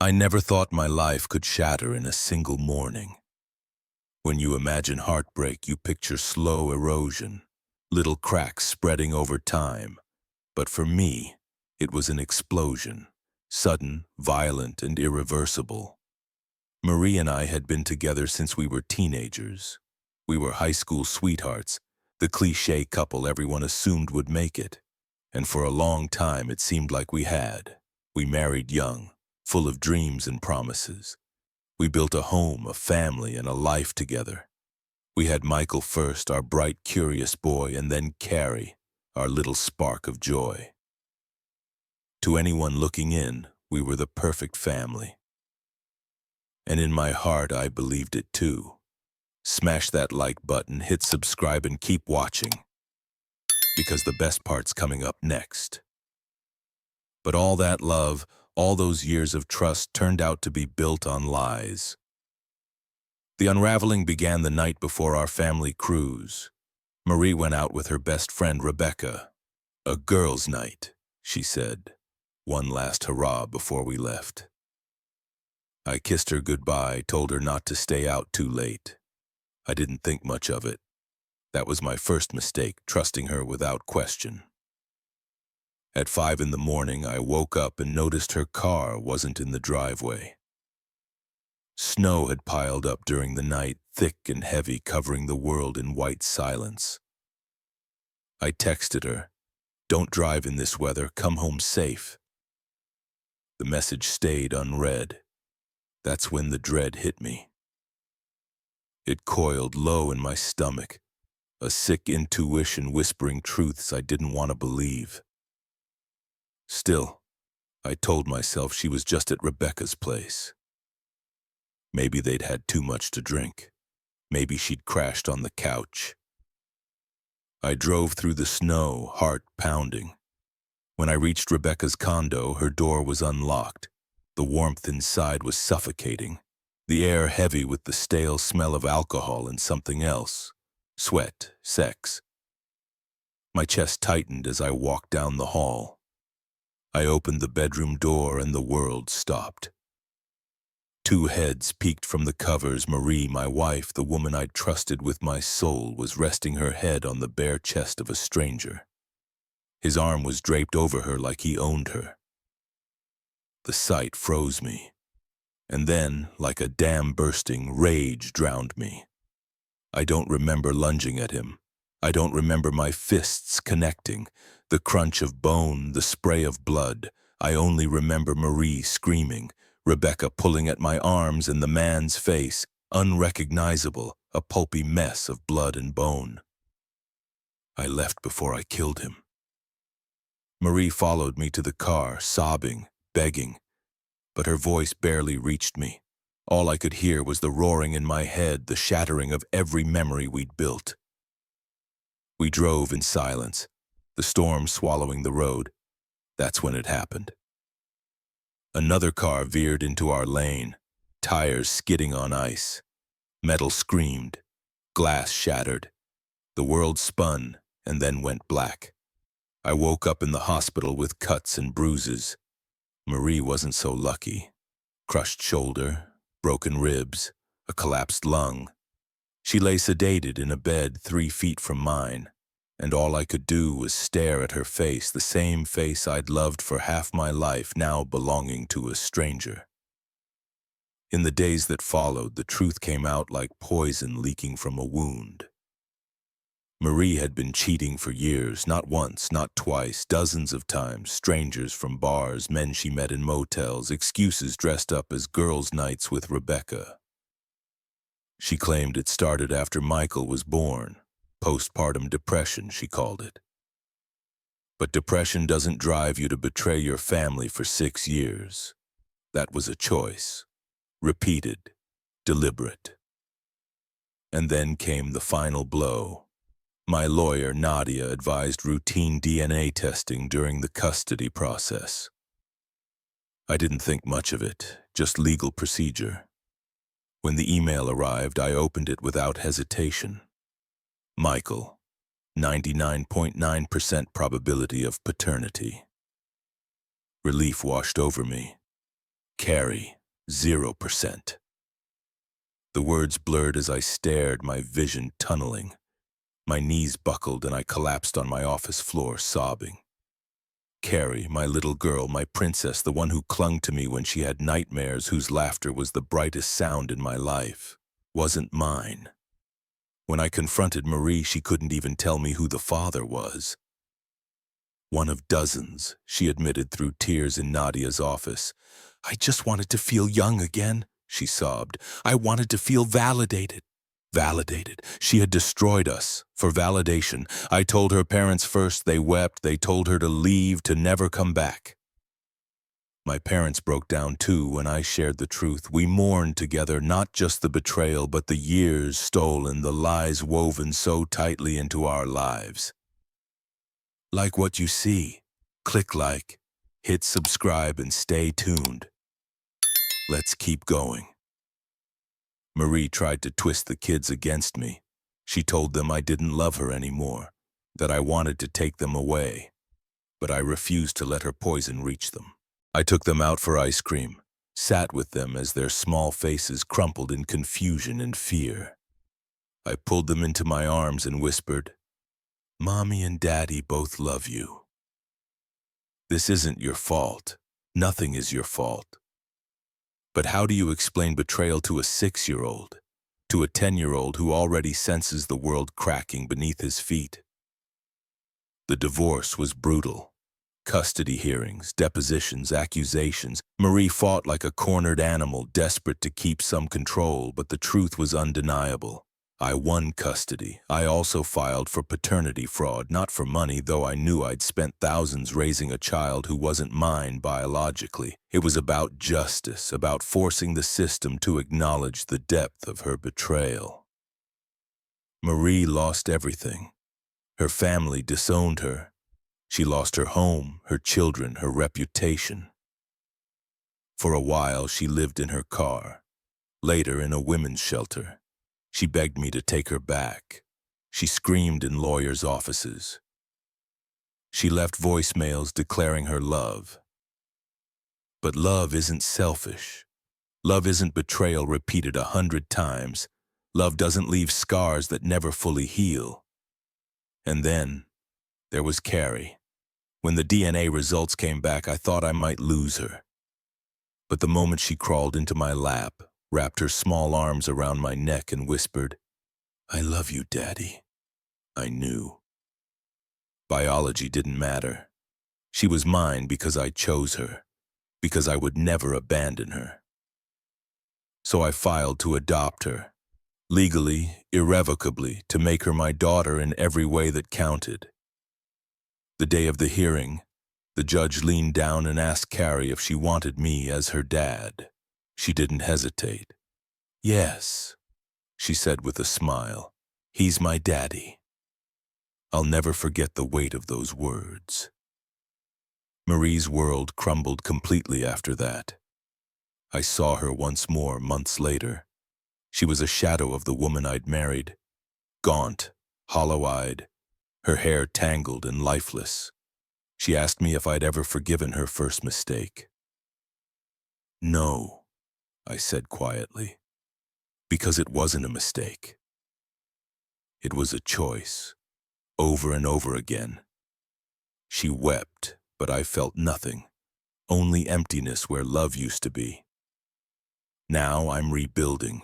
I never thought my life could shatter in a single morning. When you imagine heartbreak, you picture slow erosion, little cracks spreading over time. But for me, it was an explosion, sudden, violent, and irreversible. Marie and I had been together since we were teenagers. We were high school sweethearts, the cliché couple everyone assumed would make it. And for a long time it seemed like we had. We married young, full of dreams and promises. We built a home, a family, and a life together. We had Michael first, our bright, curious boy, and then Carrie, our little spark of joy. To anyone looking in, we were the perfect family. And in my heart, I believed it too. Smash that like button, hit subscribe, and keep watching, because the best part's coming up next. But all that love, all those years of trust turned out to be built on lies. The unraveling began the night before our family cruise. Marie went out with her best friend Rebecca. A girls' night, she said. One last hurrah before we left. I kissed her goodbye, told her not to stay out too late. I didn't think much of it. That was my first mistake, trusting her without question. At 5 in the morning, I woke up and noticed her car wasn't in the driveway. Snow had piled up during the night, thick and heavy, covering the world in white silence. I texted her, "Don't drive in this weather, come home safe." The message stayed unread. That's when the dread hit me. It coiled low in my stomach, a sick intuition whispering truths I didn't want to believe. Still, I told myself she was just at Rebecca's place. Maybe they'd had too much to drink. Maybe she'd crashed on the couch. I drove through the snow, heart pounding. When I reached Rebecca's condo, her door was unlocked. The warmth inside was suffocating, the air heavy with the stale smell of alcohol and something else. Sweat, sex. My chest tightened as I walked down the hall. I opened the bedroom door and the world stopped. Two heads peeked from the covers. Marie, my wife, the woman I'd trusted with my soul, was resting her head on the bare chest of a stranger. His arm was draped over her like he owned her. The sight froze me. And then, like a dam bursting, rage drowned me. I don't remember lunging at him. I don't remember my fists connecting, the crunch of bone, the spray of blood. I only remember Marie screaming, Rebecca pulling at my arms, and the man's face, unrecognizable, a pulpy mess of blood and bone. I left before I killed him. Marie followed me to the car, sobbing, begging, but her voice barely reached me. All I could hear was the roaring in my head, the shattering of every memory we'd built. We drove in silence, the storm swallowing the road. That's when it happened. Another car veered into our lane, tires skidding on ice. Metal screamed, glass shattered. The world spun and then went black. I woke up in the hospital with cuts and bruises. Marie wasn't so lucky. Crushed shoulder, broken ribs, a collapsed lung. She lay sedated in a bed 3 feet from mine, and all I could do was stare at her face, the same face I'd loved for half my life, now belonging to a stranger. In the days that followed, the truth came out like poison leaking from a wound. Marie had been cheating for years, not once, not twice, dozens of times, strangers from bars, men she met in motels, excuses dressed up as girls' nights with Rebecca. She claimed it started after Michael was born. Postpartum depression, she called it. But depression doesn't drive you to betray your family for 6 years. That was a choice. Repeated. Deliberate. And then came the final blow. My lawyer, Nadia, advised routine DNA testing during the custody process. I didn't think much of it, just legal procedure. When the email arrived, I opened it without hesitation. Michael, 99.9% probability of paternity. Relief washed over me. Carrie, 0%. The words blurred as I stared, my vision tunneling. My knees buckled and I collapsed on my office floor, sobbing. Carrie, my little girl, my princess, the one who clung to me when she had nightmares, whose laughter was the brightest sound in my life, wasn't mine. When I confronted Marie, she couldn't even tell me who the father was. One of dozens, she admitted through tears in Nadia's office. I just wanted to feel young again, she sobbed. I wanted to feel validated. Validated. She had destroyed us. For validation. I told her parents first. They wept. They told her to leave, to never come back. My parents broke down too when I shared the truth. We mourned together, not just the betrayal, but the years stolen, the lies woven so tightly into our lives. Like what you see. Click like, hit subscribe, and stay tuned. Let's keep going. Marie tried to twist the kids against me. She told them I didn't love her anymore, that I wanted to take them away. But I refused to let her poison reach them. I took them out for ice cream, sat with them as their small faces crumpled in confusion and fear. I pulled them into my arms and whispered, Mommy and Daddy both love you. This isn't your fault. Nothing is your fault. But how do you explain betrayal to a 6-year-old, to a 10-year-old who already senses the world cracking beneath his feet? The divorce was brutal. Custody hearings, depositions, accusations. Marie fought like a cornered animal, desperate to keep some control, but the truth was undeniable. I won custody. I also filed for paternity fraud, not for money, though I knew I'd spent thousands raising a child who wasn't mine biologically. It was about justice, about forcing the system to acknowledge the depth of her betrayal. Marie lost everything. Her family disowned her. She lost her home, her children, her reputation. For a while, she lived in her car, later in a women's shelter. She begged me to take her back. She screamed in lawyers' offices. She left voicemails declaring her love. But love isn't selfish. Love isn't betrayal repeated 100 times. Love doesn't leave scars that never fully heal. And then, there was Carrie. When the DNA results came back, I thought I might lose her. But the moment she crawled into my lap, wrapped her small arms around my neck and whispered, I love you, Daddy, I knew. Biology didn't matter. She was mine because I chose her, because I would never abandon her. So I filed to adopt her, legally, irrevocably, to make her my daughter in every way that counted. The day of the hearing, the judge leaned down and asked Carrie if she wanted me as her dad. She didn't hesitate. Yes, she said with a smile. He's my daddy. I'll never forget the weight of those words. Marie's world crumbled completely after that. I saw her once more months later. She was a shadow of the woman I'd married. Gaunt, hollow-eyed, her hair tangled and lifeless. She asked me if I'd ever forgiven her first mistake. No, I said quietly, because it wasn't a mistake. It was a choice, over and over again. She wept, but I felt nothing, only emptiness where love used to be. Now I'm rebuilding.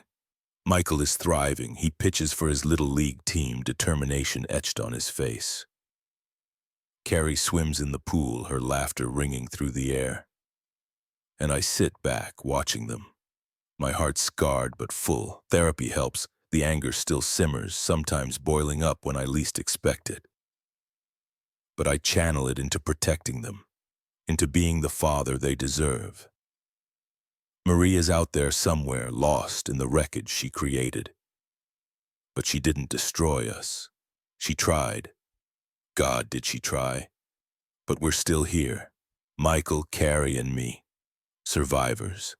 Michael is thriving. He pitches for his little league team, determination etched on his face. Carrie swims in the pool, her laughter ringing through the air. And I sit back, watching them. My heart scarred but full. Therapy helps. The anger still simmers, sometimes boiling up when I least expect it. But I channel it into protecting them, into being the father they deserve. Marie is out there somewhere, lost in the wreckage she created. But she didn't destroy us. She tried. God, did she try. But we're still here. Michael, Carrie, and me. Survivors.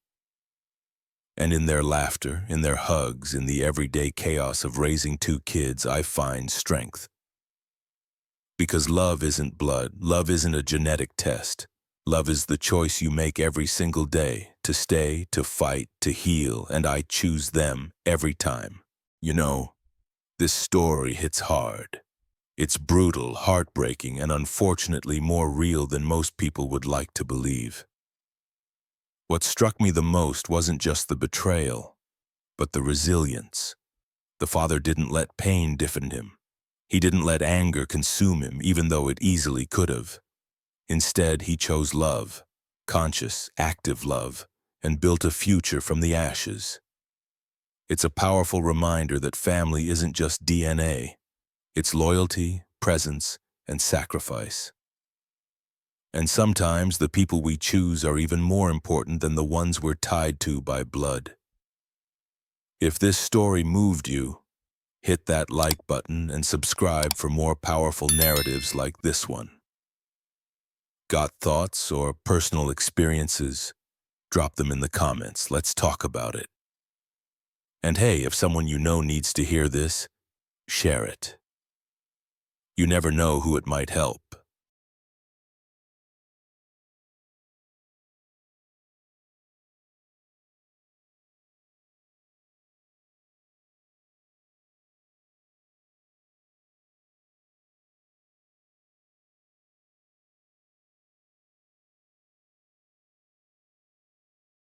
And in their laughter, in their hugs, in the everyday chaos of raising 2 kids, I find strength. Because love isn't blood, love isn't a genetic test. Love is the choice you make every single day, to stay, to fight, to heal, and I choose them every time. You know, this story hits hard. It's brutal, heartbreaking, and unfortunately more real than most people would like to believe. What struck me the most wasn't just the betrayal, but the resilience. The father didn't let pain deafen him. He didn't let anger consume him, even though it easily could have. Instead, he chose love, conscious, active love, and built a future from the ashes. It's a powerful reminder that family isn't just DNA. It's loyalty, presence, and sacrifice. And sometimes the people we choose are even more important than the ones we're tied to by blood. If this story moved you, hit that like button and subscribe for more powerful narratives like this one. Got thoughts or personal experiences? Drop them in the comments. Let's talk about it. And hey, if someone you know needs to hear this, share it. You never know who it might help.